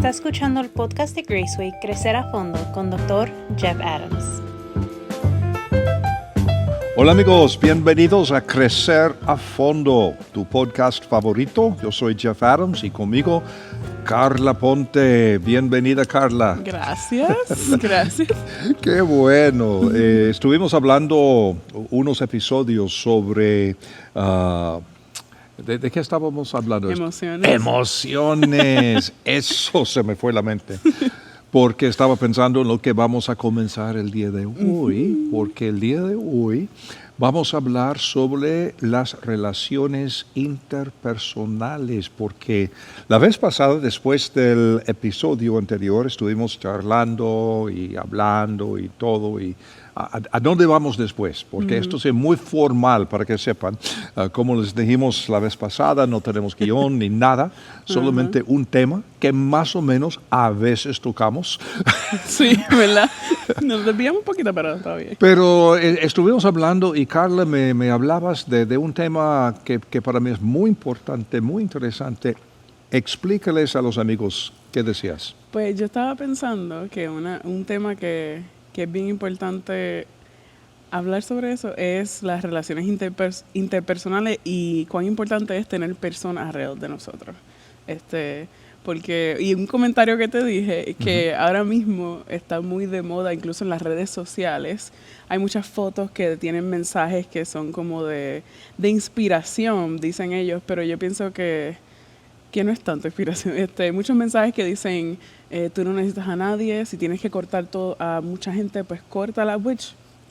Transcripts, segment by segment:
Está escuchando el podcast de Graceway Crecer a Fondo con Dr. Jeff Adams. Hola amigos, bienvenidos a Crecer a Fondo, tu podcast favorito. Yo soy Jeff Adams y conmigo Carla Ponte. Bienvenida, Carla. Gracias. Qué bueno. Estuvimos hablando unos episodios sobre... ¿De qué estábamos hablando? Emociones. Emociones. Eso se me fue la mente. Porque estaba pensando en lo que vamos a comenzar el día de hoy. Porque el día de hoy vamos a hablar sobre las relaciones interpersonales. Porque la vez pasada, después del episodio anterior, estuvimos charlando y hablando y todo. Y ¿a dónde vamos después? Porque esto es muy formal, para que sepan. Como les dijimos la vez pasada, no tenemos guión ni nada, solamente un tema que más o menos a veces tocamos. Sí, ¿verdad? Nos desviamos un poquito, pero está bien. Pero estuvimos hablando y Carla me hablabas de un tema que para mí es muy importante, muy interesante. Explícales a los amigos qué decías. Pues yo estaba pensando que un tema que es bien importante hablar sobre eso es las relaciones interpersonales y cuán importante es tener personas alrededor de nosotros. Y un comentario que te dije, que ahora mismo está muy de moda, incluso en las redes sociales, hay muchas fotos que tienen mensajes que son como de inspiración, dicen ellos, pero yo pienso que no es tanto inspiración. Muchos mensajes que dicen, tú no necesitas a nadie, si tienes que cortar todo a mucha gente, pues córtala, o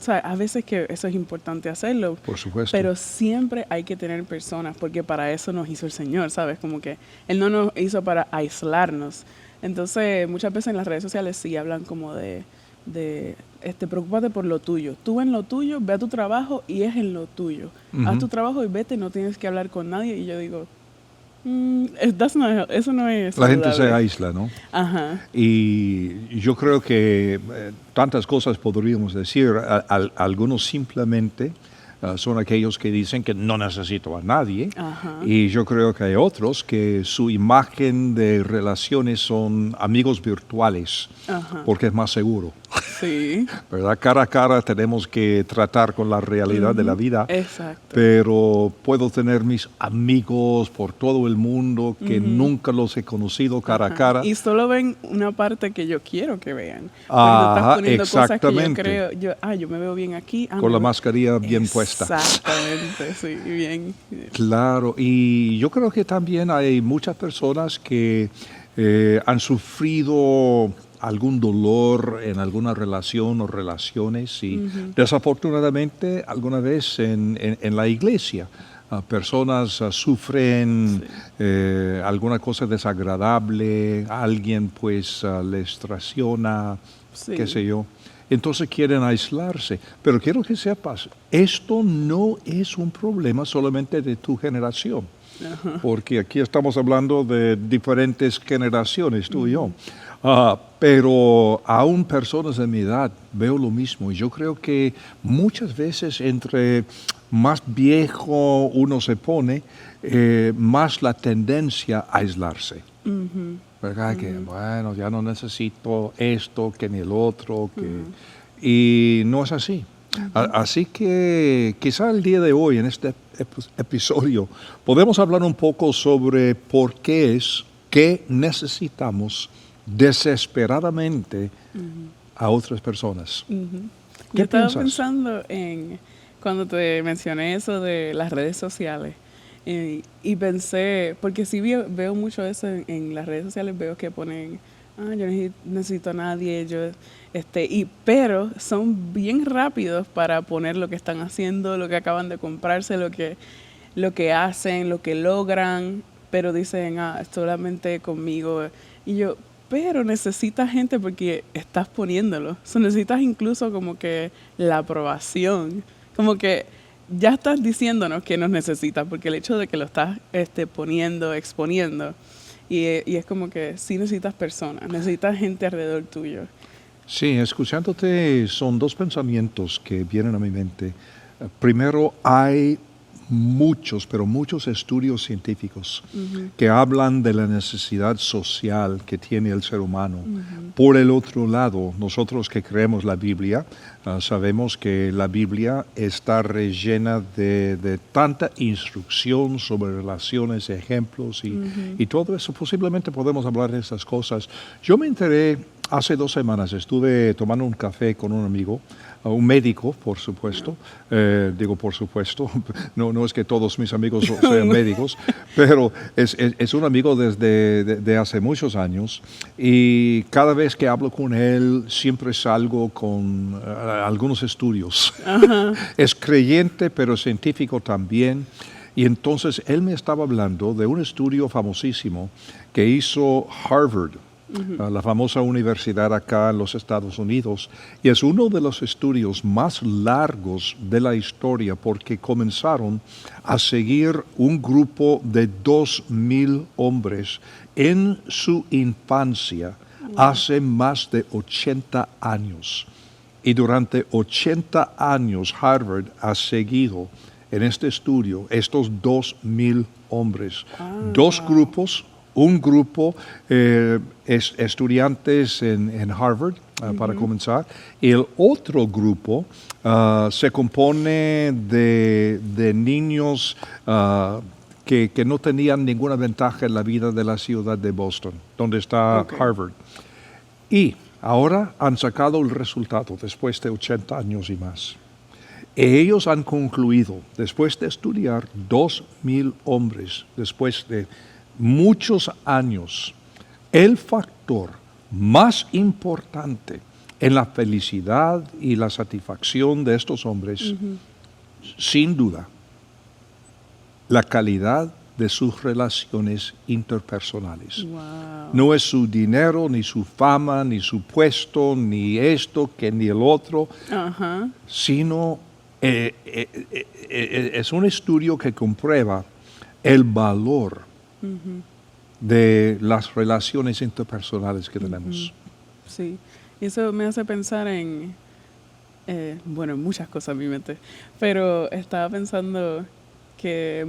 sea, a veces que eso es importante hacerlo. Por supuesto. Pero siempre hay que tener personas, porque para eso nos hizo el Señor, ¿sabes? Como que Él no nos hizo para aislarnos. Entonces, muchas veces en las redes sociales sí hablan como de preocúpate por lo tuyo. Tú en lo tuyo, ve a tu trabajo y es en lo tuyo. Haz tu trabajo y vete, no tienes que hablar con nadie. Y yo digo, eso no es la gente saludable. se aísla, ¿no? Ajá. Y yo creo que tantas cosas podríamos decir. Algunos simplemente son aquellos que dicen que no necesito a nadie. Ajá. Y yo creo que hay otros que su imagen de relaciones son amigos virtuales, porque es más seguro. Sí. ¿Verdad? Cara a cara tenemos que tratar con la realidad de la vida. Exacto. Pero puedo tener mis amigos por todo el mundo que nunca los he conocido cara a cara. Y solo ven una parte que yo quiero que vean. Cuando estás poniendo cosas que yo creo, yo me veo bien aquí. Con la mascarilla bien puesta. Exactamente, sí, bien. Claro, y yo creo que también hay muchas personas que han sufrido algún dolor en alguna relación o relaciones y desafortunadamente alguna vez en la iglesia personas sufren alguna cosa desagradable, alguien pues les traiciona, qué sé yo. Entonces quieren aislarse. Pero quiero que sepas, esto no es un problema solamente de tu generación. Porque aquí estamos hablando de diferentes generaciones, tú y yo. Pero aún personas de mi edad veo lo mismo. Y yo creo que muchas veces entre más viejo uno se pone, más la tendencia a aislarse. ¿Verdad? Que bueno, ya no necesito esto, que ni el otro. Y no es así. Así que quizá el día de hoy, en este episodio, podemos hablar un poco sobre por qué es que necesitamos desesperadamente a otras personas. Yo estaba pensando en cuando te mencioné eso de las redes sociales y pensé, porque sí veo mucho eso en las redes sociales, veo que ponen, yo no necesito a nadie, pero son bien rápidos para poner lo que están haciendo, lo que acaban de comprarse, lo que hacen, lo que logran, pero dicen, solamente conmigo. Y yo, pero necesitas gente porque estás poniéndolo. Necesitas incluso como que la aprobación. Como que ya estás diciéndonos que nos necesitas, porque el hecho de que lo estás poniendo, exponiendo, y es como que sí necesitas personas, necesitas gente alrededor tuyo. Sí, escuchándote son dos pensamientos que vienen a mi mente. Primero, hay muchos, pero muchos estudios científicos que hablan de la necesidad social que tiene el ser humano. Por el otro lado, nosotros que creemos la Biblia, sabemos que la Biblia está rellena de tanta instrucción sobre relaciones, ejemplos y todo eso. Posiblemente podemos hablar de esas cosas. Yo me enteré hace 2 semanas, estuve tomando un café con un amigo, un médico, por supuesto. Digo por supuesto, no es que todos mis amigos sean médicos, pero es un amigo de hace muchos años y cada vez que hablo con él siempre salgo con algunos estudios. Es creyente, pero científico también. Y entonces él me estaba hablando de un estudio famosísimo que hizo Harvard, la famosa universidad acá en los Estados Unidos, y es uno de los estudios más largos de la historia porque comenzaron a seguir un grupo de 2,000 hombres en su infancia hace más de 80 años. Y durante 80 años Harvard ha seguido en este estudio estos 2,000 hombres. 2 grupos. Un grupo estudiantes en Harvard, para comenzar, y el otro grupo se compone de niños que no tenían ninguna ventaja en la vida de la ciudad de Boston, donde está Harvard. Y ahora han sacado el resultado después de 80 años y más. Ellos han concluido, después de estudiar 2,000 hombres, después de muchos años, el factor más importante en la felicidad y la satisfacción de estos hombres, sin duda, la calidad de sus relaciones interpersonales. Wow. No es su dinero, ni su fama, ni su puesto, ni esto, que ni el otro, sino es un estudio que comprueba el valor de las relaciones interpersonales que tenemos. Sí, y eso me hace pensar en, muchas cosas en mi mente, pero estaba pensando que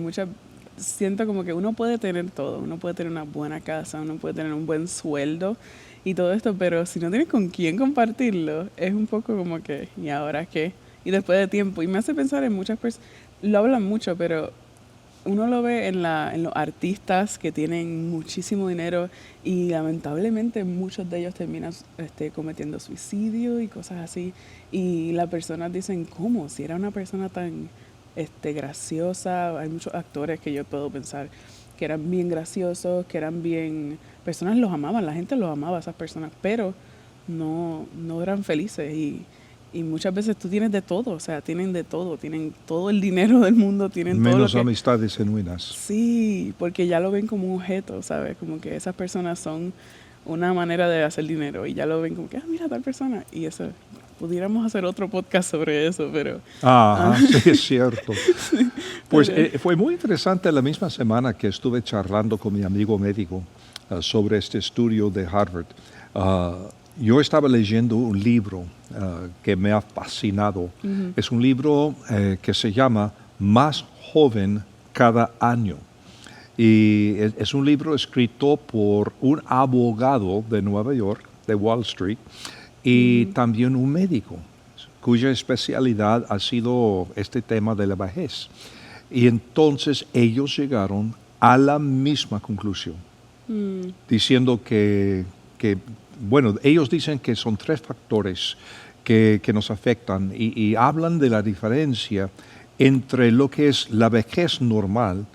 siento como que uno puede tener todo, uno puede tener una buena casa, uno puede tener un buen sueldo y todo esto, pero si no tienes con quién compartirlo, es un poco como que, ¿y ahora qué? Y después de tiempo, y me hace pensar en muchas personas, lo hablan mucho, pero uno lo ve en los artistas que tienen muchísimo dinero y lamentablemente muchos de ellos terminan cometiendo suicidio y cosas así. Y las personas dicen, ¿cómo? Si era una persona tan graciosa. Hay muchos actores que yo puedo pensar que eran bien graciosos, que eran bien... Personas los amaban, la gente los amaba a esas personas, pero no eran felices y muchas veces tú tienes de todo, o sea, tienen de todo, tienen todo el dinero del mundo, tienen todo menos lo que... amistades genuinas. Sí, porque ya lo ven como un objeto, ¿sabes? Como que esas personas son una manera de hacer dinero y ya lo ven como que, mira tal persona. Y eso, pudiéramos hacer otro podcast sobre eso, pero... Sí, es cierto. Pues fue muy interesante la misma semana que estuve charlando con mi amigo médico sobre este estudio de Harvard. Yo estaba leyendo un libro que me ha fascinado. Es un libro que se llama Más joven cada año. Y es un libro escrito por un abogado de Nueva York, de Wall Street, y también un médico, cuya especialidad ha sido este tema de la vejez. Y entonces ellos llegaron a la misma conclusión, diciendo que ellos dicen que son 3 factores que nos afectan y hablan de la diferencia entre lo que es la vejez normal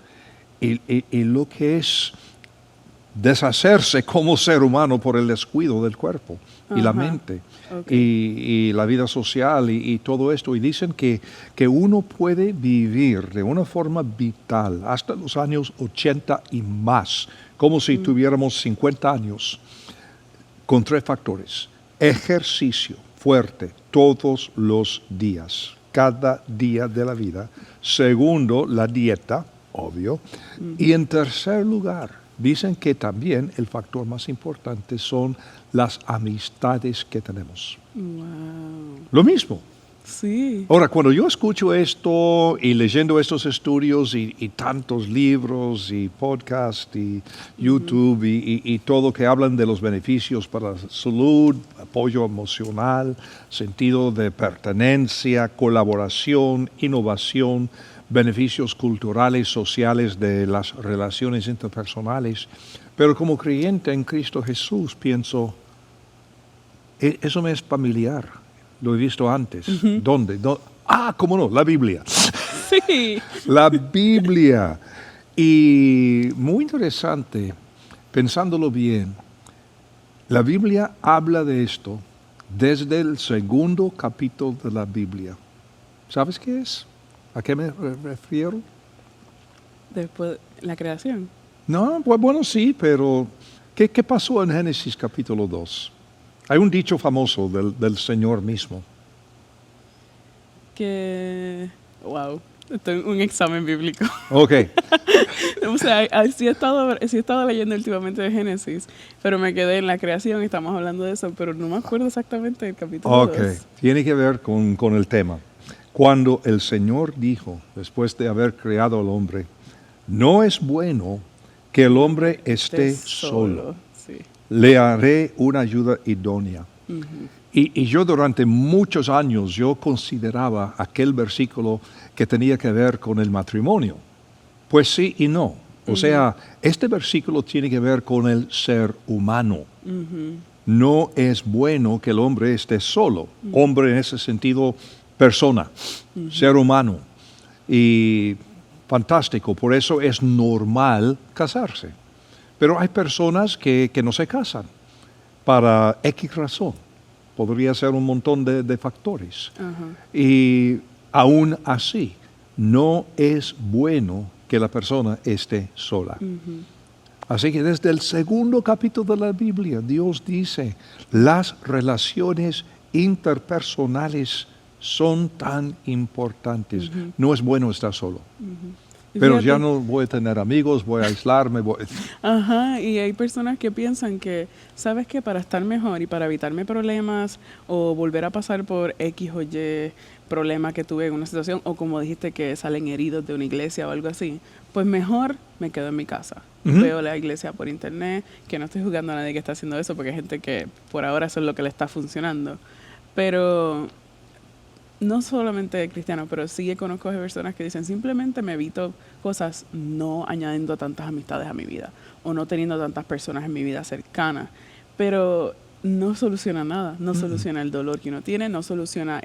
y lo que es deshacerse como ser humano por el descuido del cuerpo y la mente y la vida social y todo esto. Y dicen que uno puede vivir de una forma vital hasta los años 80 y más, como si tuviéramos 50 años, con 3 factores. Ejercicio fuerte todos los días, cada día de la vida. Segundo, la dieta, obvio. Y en tercer lugar, dicen que también el factor más importante son las amistades que tenemos. Wow. Lo mismo. Sí. Ahora, cuando yo escucho esto y leyendo estos estudios y tantos libros y podcasts y YouTube y todo que hablan de los beneficios para la salud, apoyo emocional, sentido de pertenencia, colaboración, innovación, beneficios culturales, sociales de las relaciones interpersonales, pero como creyente en Cristo Jesús pienso, eso me es familiar. Lo he visto antes. ¿Dónde? ¿Cómo no? La Biblia. Sí. La Biblia. Y muy interesante, pensándolo bien, la Biblia habla de esto desde el segundo capítulo de la Biblia. ¿Sabes qué es? ¿A qué me refiero? Después, la creación. No, pues bueno, sí, pero ¿qué pasó en Génesis capítulo 2? Hay un dicho famoso del Señor mismo. Wow, esto es un examen bíblico. Ok. O sea, sí he estado leyendo últimamente de Génesis, pero me quedé en la creación y estamos hablando de eso, pero no me acuerdo exactamente del capítulo 2. Ok, tiene que ver con el tema. Cuando el Señor dijo, después de haber creado al hombre, no es bueno que el hombre esté solo. Sí. Le haré una ayuda idónea. Y yo durante muchos años yo consideraba aquel versículo que tenía que ver con el matrimonio. Pues sí y no. O sea, este versículo tiene que ver con el ser humano. No es bueno que el hombre esté solo. Hombre en ese sentido, persona, ser humano. Y fantástico, por eso es normal casarse. Pero hay personas que no se casan para X razón. Podría ser un montón de factores. Y aún así, no es bueno que la persona esté sola. Así que desde el segundo capítulo de la Biblia, Dios dice, las relaciones interpersonales son tan importantes. No es bueno estar solo. Pero ya no voy a tener amigos, voy a aislarme. Y hay personas que piensan que, ¿sabes qué? Para estar mejor y para evitarme problemas o volver a pasar por X o Y problema que tuve en una situación, o como dijiste que salen heridos de una iglesia o algo así, pues mejor me quedo en mi casa. Veo la iglesia por internet, que no estoy juzgando a nadie que está haciendo eso, porque hay gente que por ahora eso es lo que le está funcionando. Pero no solamente cristianos, pero sí conozco personas que dicen simplemente me evito cosas no añadiendo tantas amistades a mi vida o no teniendo tantas personas en mi vida cercanas, pero no soluciona nada, no soluciona el dolor que uno tiene, no soluciona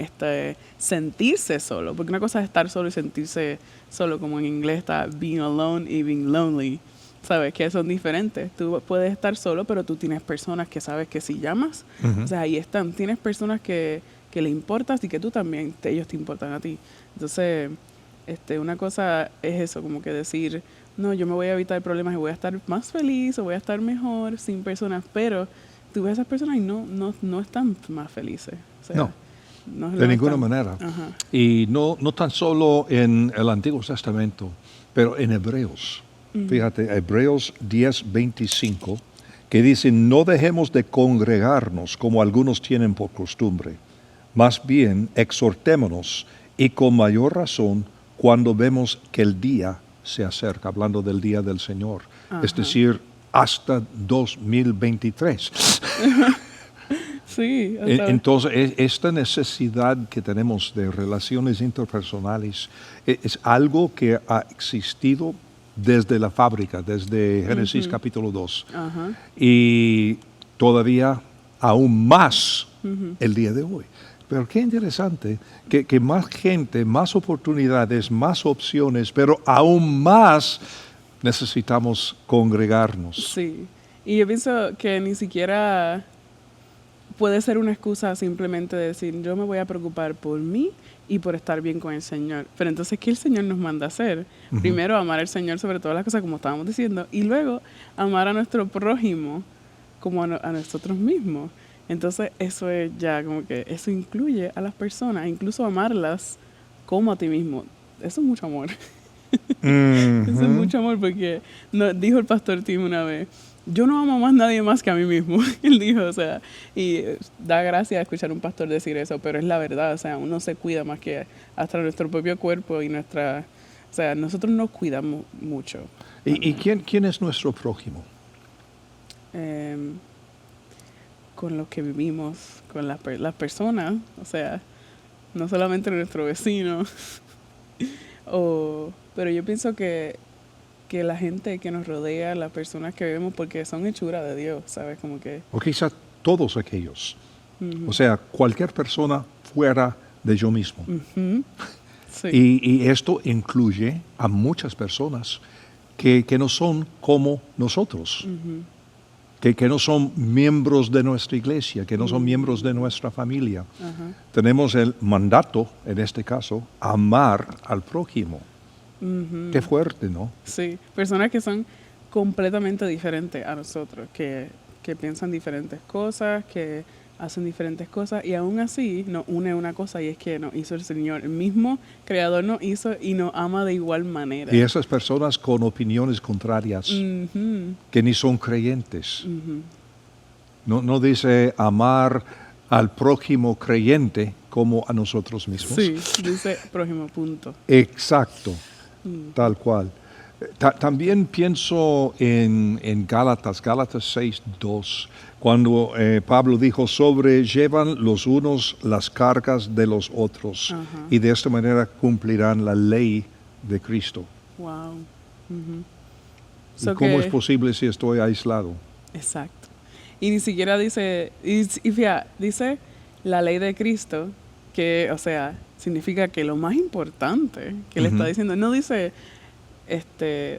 sentirse solo, porque una cosa es estar solo y sentirse solo, como en inglés está being alone y being lonely, sabes que son diferentes. Tú puedes estar solo, pero tú tienes personas que sabes que si llamas, o sea, ahí están, tienes personas que le importas y que tú también, ellos te importan a ti. Entonces, una cosa es eso, como que decir, no, yo me voy a evitar problemas y voy a estar más feliz o voy a estar mejor sin personas, pero tú ves a esas personas y no están más felices. O sea, no de ninguna manera. Y no tan solo en el Antiguo Testamento, pero en Hebreos. Fíjate, Hebreos 10:25, que dice, no dejemos de congregarnos como algunos tienen por costumbre. Más bien, exhortémonos y con mayor razón cuando vemos que el día se acerca, hablando del día del Señor, es decir, hasta 2023. Sí. Entonces, esta necesidad que tenemos de relaciones interpersonales es algo que ha existido desde la fábrica, desde Génesis capítulo 2. Y todavía aún más el día de hoy. Pero qué interesante que más gente, más oportunidades, más opciones, pero aún más necesitamos congregarnos. Sí, y yo pienso que ni siquiera puede ser una excusa simplemente decir, yo me voy a preocupar por mí y por estar bien con el Señor. Pero entonces, ¿qué el Señor nos manda a hacer? Primero, amar al Señor sobre todas las cosas, como estábamos diciendo, y luego amar a nuestro prójimo como a nosotros mismos. Entonces, eso es ya como que eso incluye a las personas, incluso amarlas como a ti mismo. Eso es mucho amor. Eso es mucho amor porque dijo el pastor Tim una vez, yo no amo más a nadie más que a mí mismo. Él dijo, o sea, y da gracia escuchar a un pastor decir eso, pero es la verdad, o sea, uno se cuida más que hasta nuestro propio cuerpo y o sea, nosotros nos cuidamos mucho. ¿Y quién es nuestro prójimo? Con los que vivimos, con las personas, o sea, no solamente nuestro vecino, pero yo pienso que la gente que nos rodea, las personas que vemos, porque son hechura de Dios, ¿sabes? Como que... O quizá todos aquellos. O sea, cualquier persona fuera de yo mismo. Sí. Y esto incluye a muchas personas que no son como nosotros. Que no son miembros de nuestra iglesia, que no son miembros de nuestra familia. Tenemos el mandato, en este caso, amar al prójimo. Qué fuerte, ¿no? Sí, personas que son completamente diferentes a nosotros, que piensan diferentes cosas, que hacen diferentes cosas, y aún así nos une una cosa, y es que nos hizo el Señor. El mismo Creador nos hizo y nos ama de igual manera. Y esas personas con opiniones contrarias, que ni son creyentes. No dice amar al prójimo creyente como a nosotros mismos. Sí, dice prójimo, punto. Exacto, tal cual. También pienso en Gálatas 6:2, cuando Pablo dijo, sobrellevan los unos las cargas de los otros, y de esta manera cumplirán la ley de Cristo. Wow. ¿Y cómo es posible si estoy aislado? Exacto. Y ni siquiera dice, y fíjate, dice la ley de Cristo, que, o sea, significa que lo más importante que le está diciendo, no dice,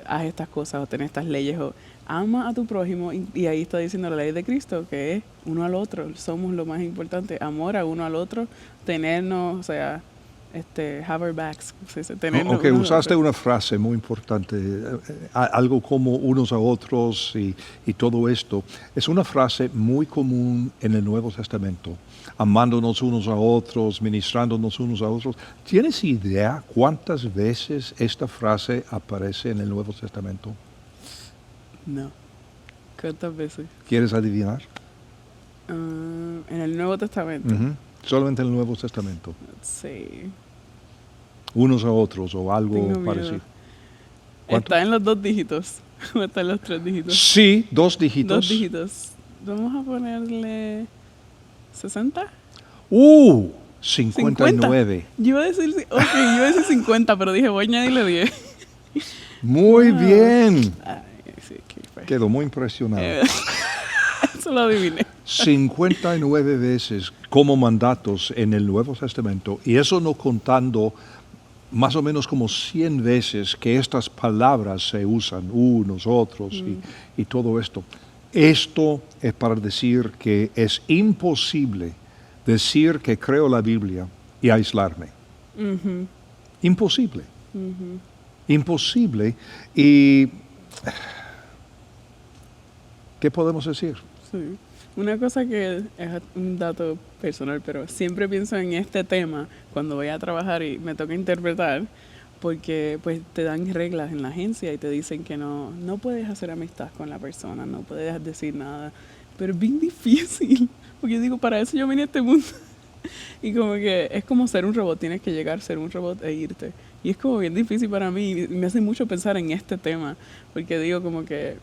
haz estas cosas o ten estas leyes o ama a tu prójimo, y ahí está diciendo la ley de Cristo, que es uno al otro, somos lo más importante, amor a uno al otro, tenernos, o sea, have our backs, tenernos. Ok, usaste una frase muy importante, algo como unos a otros y todo esto. Es una frase muy común en el Nuevo Testamento, amándonos unos a otros, ministrándonos unos a otros. ¿Tienes idea cuántas veces esta frase aparece en el Nuevo Testamento? No. ¿Cuántas veces? ¿Quieres adivinar? En el Nuevo Testamento. Solamente en el Nuevo Testamento. Sí. Unos a otros o algo Tengo parecido. miedo. ¿Cuánto? ¿Está en los 2 dígitos? ¿O está en los 3 dígitos? Sí, 2 dígitos. 2 dígitos. Vamos a ponerle 60. 59. Yo iba a decir 50, pero dije, voy a añadirle 10. Muy bien. Ay, sí, qué fue. Quedó muy impresionado. Eso lo adiviné. 59 veces como mandatos en el Nuevo Testamento, y eso no contando más o menos como 100 veces que estas palabras se usan, unos, otros, y todo esto. Esto es para decir que es imposible decir que creo la Biblia y aislarme. Imposible. Imposible. ¿Y qué podemos decir? Sí. Una cosa que es un dato personal, pero siempre pienso en este tema cuando voy a trabajar y me toca interpretar, porque pues te dan reglas en la agencia y te dicen que no puedes hacer amistad con la persona, no puedes decir nada, pero es bien difícil, porque yo digo, para eso yo vine a este mundo. Y como que es como ser un robot, tienes que llegar a ser un robot e irte. Y es como bien difícil para mí, y me hace mucho pensar en este tema, porque digo como que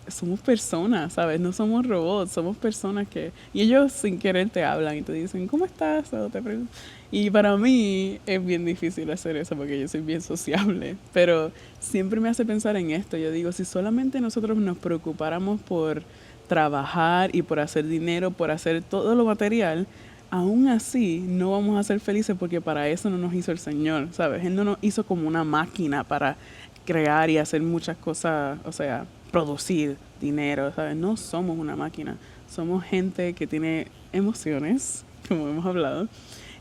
somos personas, ¿sabes? No somos robots, somos personas que... Y ellos sin querer te hablan y te dicen, ¿cómo estás? O te preguntan. Y para mí es bien difícil hacer eso porque yo soy bien sociable. Pero siempre me hace pensar en esto. Yo digo, si solamente nosotros nos preocupáramos por trabajar y por hacer dinero, por hacer todo lo material, aún así no vamos a ser felices porque para eso no nos hizo el Señor, ¿sabes? Él no nos hizo como una máquina para crear y hacer muchas cosas, o sea, producir dinero, ¿sabes? No somos una máquina, somos gente que tiene emociones, como hemos hablado,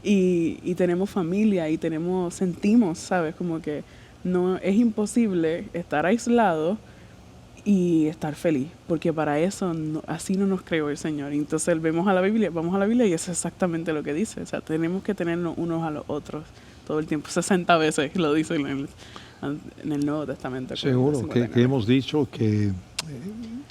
y tenemos familia y sentimos, ¿sabes? Como que no es imposible estar aislado y estar feliz, porque para eso así no nos creó el Señor. Entonces vamos a la Biblia y es exactamente lo que dice, o sea, tenemos que tenernos unos a los otros todo el tiempo, 60 veces lo dice en el Nuevo Testamento. Seguro que hemos dicho que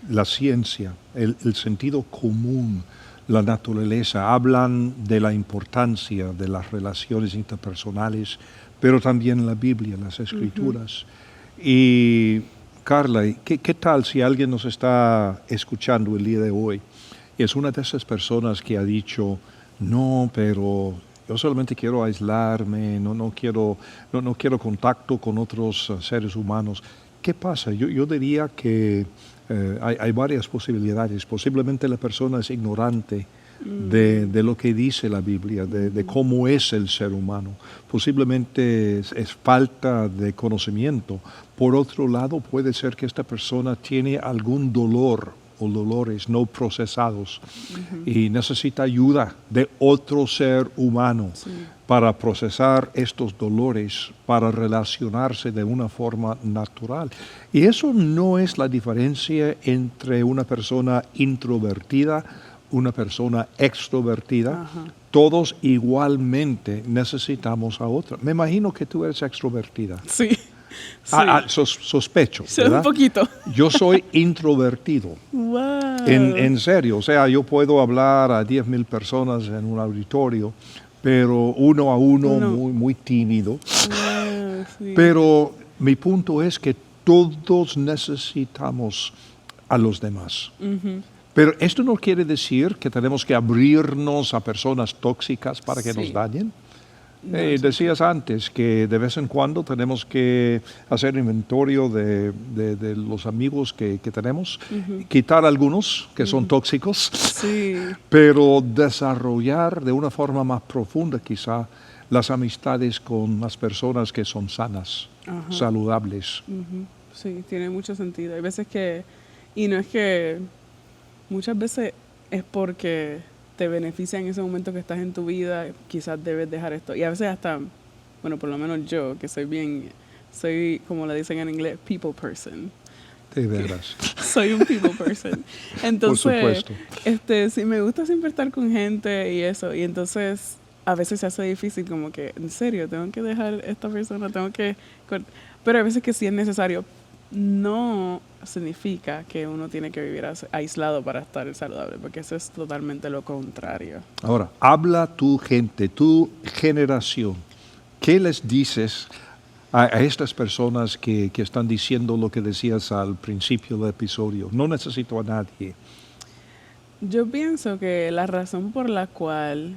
la ciencia, el sentido común, la naturaleza, hablan de la importancia de las relaciones interpersonales, pero también la Biblia, las Escrituras. Y Carla, ¿qué tal si alguien nos está escuchando el día de hoy y es una de esas personas que ha dicho, no, pero yo solamente quiero aislarme, no quiero contacto con otros seres humanos? ¿Qué pasa? Yo diría que hay varias posibilidades. Posiblemente la persona es ignorante de lo que dice la Biblia, de cómo es el ser humano. Posiblemente es falta de conocimiento. Por otro lado, puede ser que esta persona tiene algún dolor o dolores no procesados y necesita ayuda de otro ser humano para procesar estos dolores, para relacionarse de una forma natural. Y eso no es la diferencia entre una persona introvertida, una persona extrovertida. Todos igualmente necesitamos a otra. Me imagino que tú eres extrovertida. Sí. Sí. Sospecho, ¿verdad? Un poquito. Yo soy introvertido. Wow. En serio, o sea, yo puedo hablar a 10,000 personas en un auditorio, pero uno a uno. Muy tímido. Wow, sí. Pero mi punto es que todos necesitamos a los demás. Pero esto no quiere decir que tenemos que abrirnos a personas tóxicas para que nos dañen. Decías antes que de vez en cuando tenemos que hacer inventario de los amigos que tenemos, quitar algunos que son tóxicos, pero desarrollar de una forma más profunda quizá las amistades con las personas que son sanas, saludables. Sí, tiene mucho sentido. Hay veces y no es que, muchas veces es porque te beneficia en ese momento que estás en tu vida, quizás debes dejar esto. Y a veces hasta, bueno, por lo menos yo, que soy, como le dicen en inglés, people person. De veras. Soy un people person. Entonces, por supuesto. Sí, me gusta siempre estar con gente y eso. Y entonces, a veces se hace difícil como que, en serio, tengo que dejar esta persona, pero hay veces que sí es necesario. No significa que uno tiene que vivir aislado para estar saludable, porque eso es totalmente lo contrario. Ahora, habla tu gente, tu generación. ¿Qué les dices a estas personas que están diciendo lo que decías al principio del episodio? No necesito a nadie. Yo pienso que la razón por la cual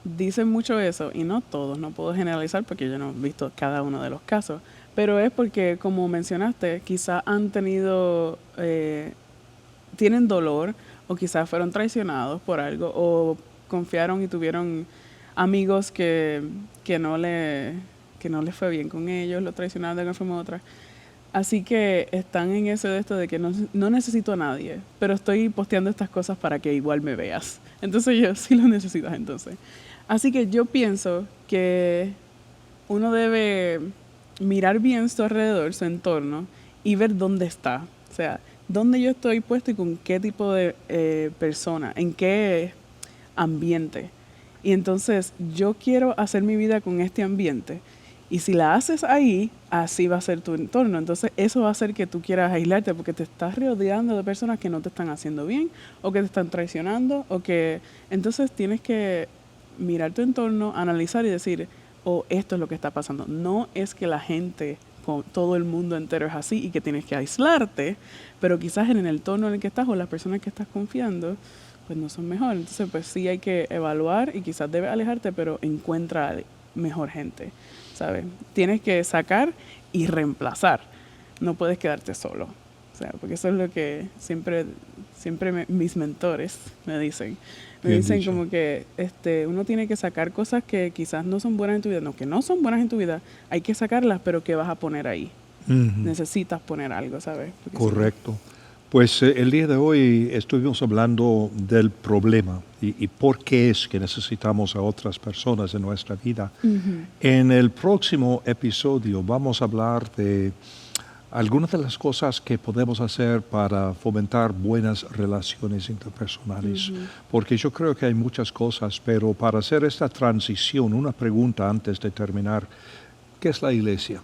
dicen mucho eso, y no todos, no puedo generalizar porque yo no he visto cada uno de los casos, pero es porque, como mencionaste, quizás han tenido, tienen dolor, o quizás fueron traicionados por algo, o confiaron y tuvieron amigos que no les fue bien con ellos, lo traicionaron de una forma u otra. Así que están en eso de esto de que no necesito a nadie, pero estoy posteando estas cosas para que igual me veas. Entonces yo sí lo necesitas entonces. Así que yo pienso que uno debe mirar bien su alrededor, su entorno, y ver dónde está. O sea, dónde yo estoy puesto y con qué tipo de persona, en qué ambiente. Y entonces yo quiero hacer mi vida con este ambiente. Y si la haces ahí, así va a ser tu entorno. Entonces eso va a hacer que tú quieras aislarte porque te estás rodeando de personas que no te están haciendo bien o que te están traicionando. Entonces tienes que mirar tu entorno, analizar y decir, esto es lo que está pasando. No es que la gente, todo el mundo entero es así y que tienes que aislarte, pero quizás en el entorno en el que estás o las personas que estás confiando, pues no son mejor. Entonces pues sí hay que evaluar y quizás debes alejarte, pero encuentra mejor gente, ¿sabes? Tienes que sacar y reemplazar. No puedes quedarte solo. O sea, porque eso es lo que siempre mis mentores me dicen. Me dicen dicho. Como que uno tiene que sacar cosas que quizás no son buenas en tu vida. No, que no son buenas en tu vida. Hay que sacarlas, pero ¿qué vas a poner ahí? Necesitas poner algo, ¿sabes? Porque correcto. Pues el día de hoy estuvimos hablando del problema y por qué es que necesitamos a otras personas en nuestra vida. En el próximo episodio vamos a hablar de algunas de las cosas que podemos hacer para fomentar buenas relaciones interpersonales, porque yo creo que hay muchas cosas, pero para hacer esta transición, una pregunta antes de terminar, ¿qué es la iglesia?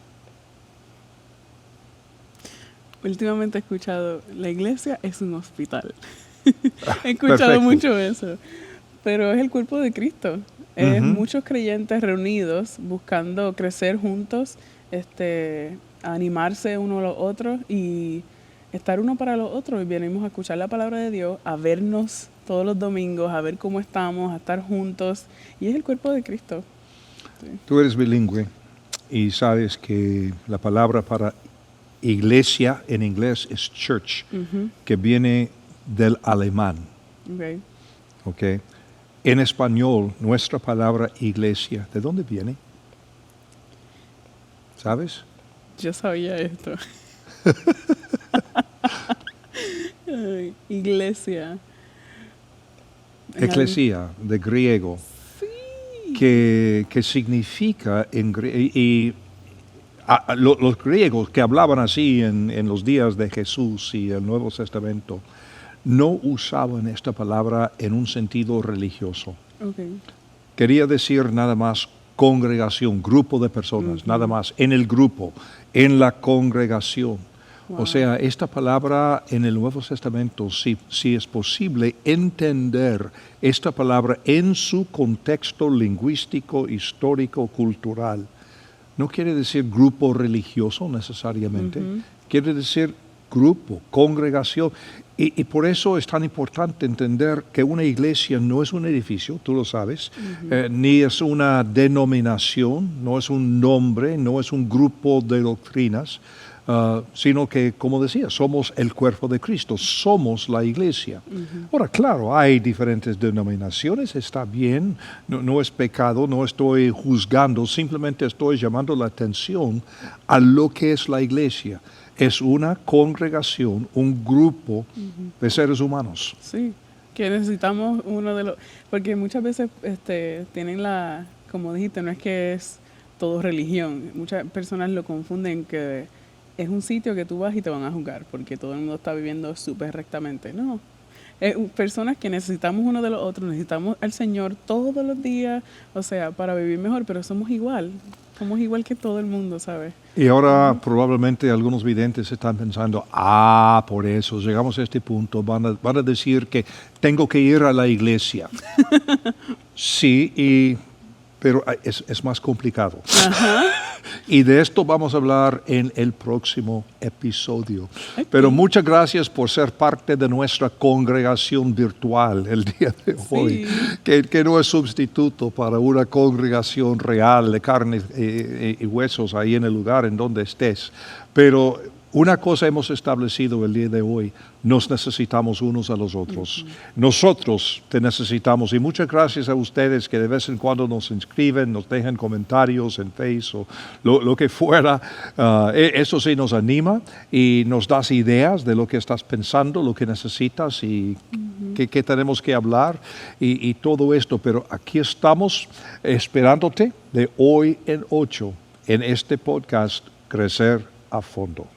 últimamente he escuchado, la iglesia es un hospital. He escuchado Perfecto. mucho eso. Pero es el cuerpo de Cristo. Es muchos creyentes reunidos buscando crecer juntos, animarse uno a los otros y estar uno para los otros. Y venimos a escuchar la palabra de Dios, a vernos todos los domingos, a ver cómo estamos, a estar juntos. Y es el cuerpo de Cristo. Sí. Tú eres bilingüe y sabes que la palabra para iglesia en inglés es church, que viene del alemán. Okay. ¿Okay? En español, nuestra palabra iglesia, ¿de dónde viene? ¿Sabes? Yo sabía esto. Ay, iglesia. Eclesia, de griego, Sí. que significa los griegos que hablaban así en los días de Jesús y el Nuevo Testamento no usaban esta palabra en un sentido religioso. Okay. Quería decir nada más congregación, grupo de personas, nada más, en el grupo, en la congregación. Wow. O sea, esta palabra en el Nuevo Testamento, si es posible entender esta palabra en su contexto lingüístico, histórico, cultural, no quiere decir grupo religioso necesariamente, quiere decir grupo, congregación. Y por eso es tan importante entender que una iglesia no es un edificio, tú lo sabes, ni es una denominación, no es un nombre, no es un grupo de doctrinas, sino que, como decía, somos el cuerpo de Cristo, somos la iglesia. Ahora, claro, hay diferentes denominaciones, está bien, no es pecado, no estoy juzgando, simplemente estoy llamando la atención a lo que es la iglesia. Es una congregación, un grupo de seres humanos. Sí, que necesitamos uno de los... Porque muchas veces tienen como dijiste, no es que es todo religión. Muchas personas lo confunden que es un sitio que tú vas y te van a juzgar porque todo el mundo está viviendo súper rectamente. No, personas que necesitamos uno de los otros, necesitamos al Señor todos los días, o sea, para vivir mejor, pero somos igual que todo el mundo, ¿sabes? Y ahora probablemente algunos videntes están pensando, por eso llegamos a este punto, van a decir que tengo que ir a la iglesia. Sí, pero es más complicado. Y de esto vamos a hablar en el próximo episodio. Okay. Pero muchas gracias por ser parte de nuestra congregación virtual el día de hoy, que no es sustituto para una congregación real de carne y huesos ahí en el lugar en donde estés. Pero una cosa hemos establecido el día de hoy, nos necesitamos unos a los otros. Nosotros te necesitamos y muchas gracias a ustedes que de vez en cuando nos inscriben, nos dejan comentarios en Facebook o lo que fuera. Eso sí nos anima y nos das ideas de lo que estás pensando, lo que necesitas y qué tenemos que hablar y todo esto. Pero aquí estamos esperándote de hoy en 8 en este podcast Crecer a Fondo.